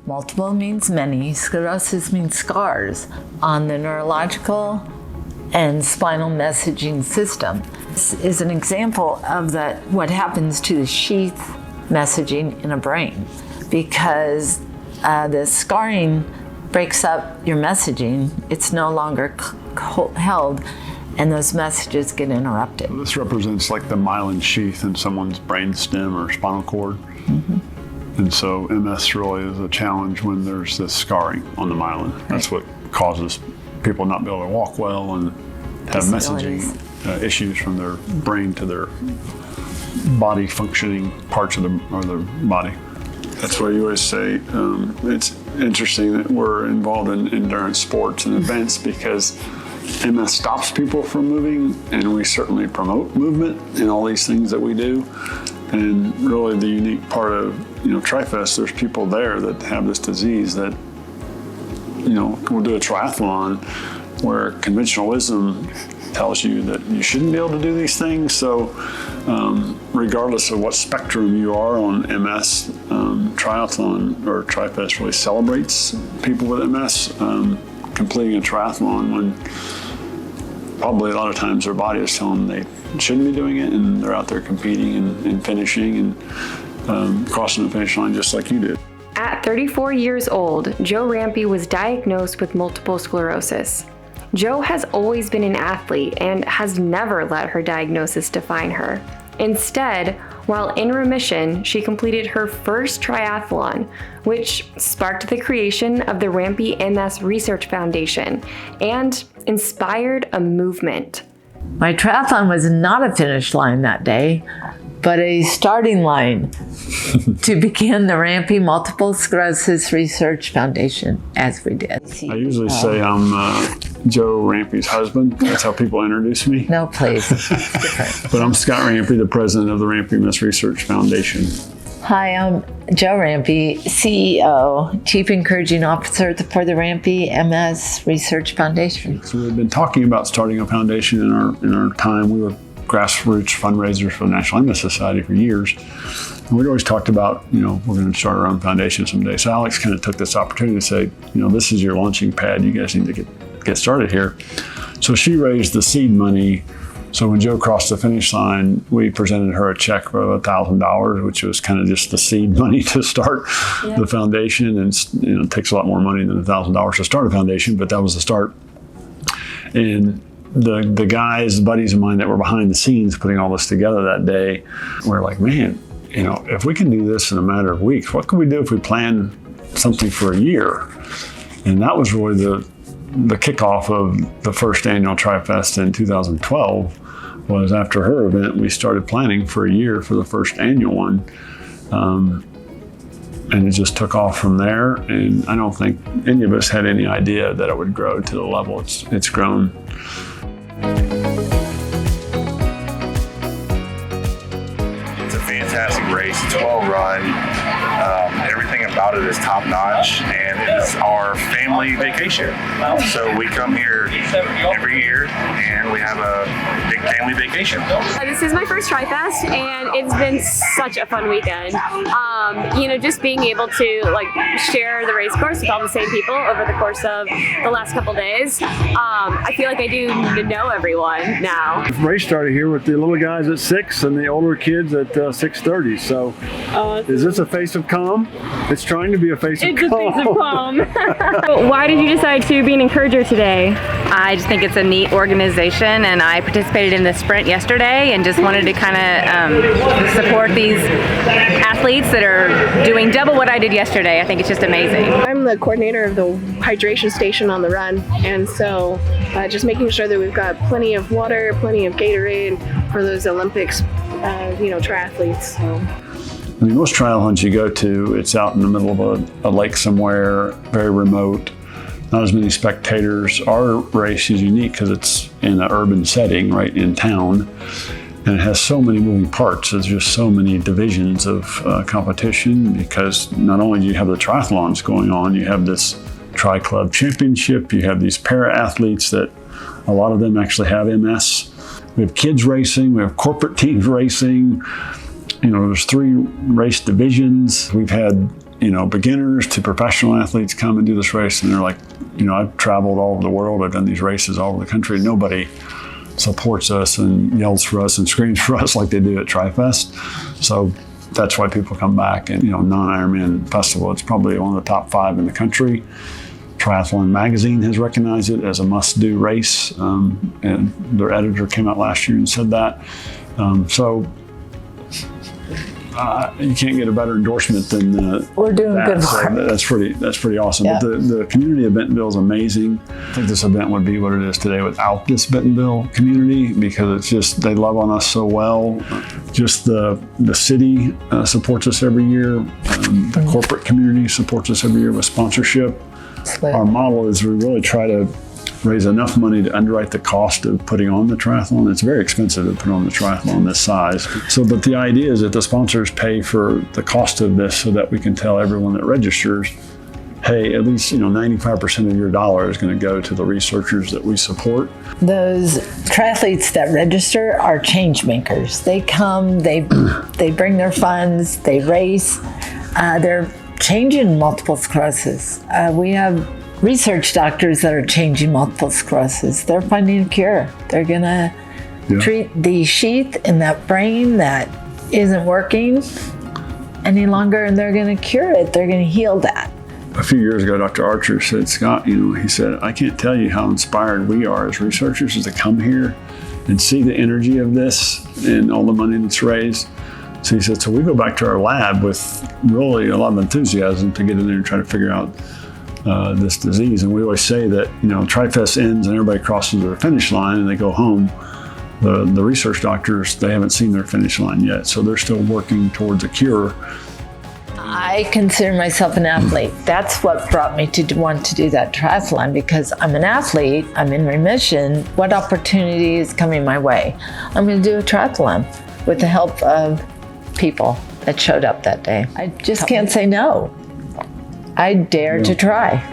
Multiple means many. Sclerosis means scars on the neurological and spinal messaging system. This is an example of what happens to the sheath messaging in a brain, because the scarring breaks up your messaging. It's no longer held, and those messages get interrupted. This represents like the myelin sheath in someone's brain stem or spinal cord. Mm-hmm. And so MS really is a challenge when there's this scarring on the myelin. Right. That's what causes people not be able to walk well and have messaging issues from their brain to their body functioning parts of their body. That's why you always say it's interesting that we're involved in endurance sports and events, because MS stops people from moving, and we certainly promote movement in all these things that we do. And really the unique part of, Trifest, there's people there that have this disease that, we'll do a triathlon where conventional wisdom tells you that you shouldn't be able to do these things. So regardless of what spectrum you are on MS, triathlon or Trifest really celebrates people with MS completing a triathlon when probably a lot of times their body is telling them they shouldn't be doing it, and they're out there competing and finishing and crossing the finish line just like you did. At 34 years old, Jo Rampy was diagnosed with multiple sclerosis. Jo has always been an athlete and has never let her diagnosis define her. Instead, while in remission, she completed her first triathlon, which sparked the creation of the Rampy MS Research Foundation and inspired a movement. My triathlon was not a finish line that day, but a starting line to begin the Rampy Multiple Sclerosis Research Foundation, as we did. I usually say I'm Jo Rampy's husband. That's how people introduce me. No, please. It's different. But I'm Scott Rampy, the president of the Rampy MS Research Foundation. Hi, I'm Jo Rampy, CEO, Chief Encouraging Officer for the Rampy MS Research Foundation. So we've been talking about starting a foundation in our time. We were grassroots fundraisers for the National MS Society for years. And we'd always talked about, we're going to start our own foundation someday. So Alex kind of took this opportunity to say, this is your launching pad. You guys need to get started here. So she raised the seed money. So when Jo crossed the finish line, we presented her a check for $1,000, which was kind of just the seed money to start the foundation. And it takes a lot more money than $1,000 to start a foundation, but that was the start. And the guys, buddies of mine that were behind the scenes putting all this together that day, were like, man, if we can do this in a matter of weeks, what could we do if we plan something for a year? And that was really the kickoff of the first annual Trifest in 2012. Was after her event, we started planning for a year for the first annual one. And it just took off from there. And I don't think any of us had any idea that it would grow to the level it's grown. It's a fantastic race. It's well run. Everything about it is top notch, and it is our family vacation. So we come here every year and we have a big family vacation. This is my first Trifest, and it's been such a fun weekend. Just being able to share the race course with all the same people over the course of the last couple days. I feel like I do know everyone now. The race started here with the little guys at 6 and the older kids at 6:30. So is this a face of calm? It's trying to be a face of calm. It's a face of calm. Why did you decide to be an encourager today? I just think it's a neat organization, and I participated in the sprint yesterday and just wanted to kind of support these athletes that are doing double what I did yesterday. I think it's just amazing. I'm the coordinator of the hydration station on the run, and so just making sure that we've got plenty of water, plenty of Gatorade for those Olympics, triathletes. So. Most triathlons you go to, it's out in the middle of a lake somewhere, very remote, not as many spectators. Our race is unique because it's in an urban setting, right in town, and it has so many moving parts. There's just so many divisions of competition, because not only do you have the triathlons going on, you have this tri-club championship, you have these para-athletes that a lot of them actually have MS. We have kids racing, we have corporate teams racing. There's 3 race divisions. We've had beginners to professional athletes come and do this race, and they're like, I've traveled all over the world, I've done these races all over the country. Nobody supports us and yells for us and screams for us like they do at Trifest. So that's why people come back. And non-Ironman festival, it's probably one of the top 5 in the country. Triathlon magazine has recognized it as a must-do race, and their editor came out last year and said that. You can't get a better endorsement than we're doing that. good So work. that's pretty awesome. Yeah. But the community of Bentonville is amazing. I think this event would be what it is today without this Bentonville community, because it's just, they love on us so well. Just the city supports us every year. The corporate community supports us every year with sponsorship. Our model is we really try to raise enough money to underwrite the cost of putting on the triathlon. It's very expensive to put on the triathlon this size. But the idea is that the sponsors pay for the cost of this so that we can tell everyone that registers, hey, at least 95% of your dollar is going to go to the researchers that we support. Those triathletes that register are change makers. They come, they bring their funds, they race. They're changing multiple sclerosis. We have research doctors that are changing multiple sclerosis. They're finding a cure. They're gonna treat the sheath in that brain that isn't working any longer, and they're gonna cure it. They're gonna heal that. A few years ago, Dr. Archer said, Scott, he said, I can't tell you how inspired we are as researchers to come here and see the energy of this and all the money that's raised. So he said, so we go back to our lab with really a lot of enthusiasm to get in there and try to figure out this disease. And we always say that, Trifest ends and everybody crosses their finish line and they go home. The research doctors, they haven't seen their finish line yet. So they're still working towards a cure. I consider myself an athlete. That's what brought me to want to do that triathlon, because I'm an athlete, I'm in remission. What opportunity is coming my way? I'm going to do a triathlon with the help of people that showed up that day. I just can't say no. I dare to try.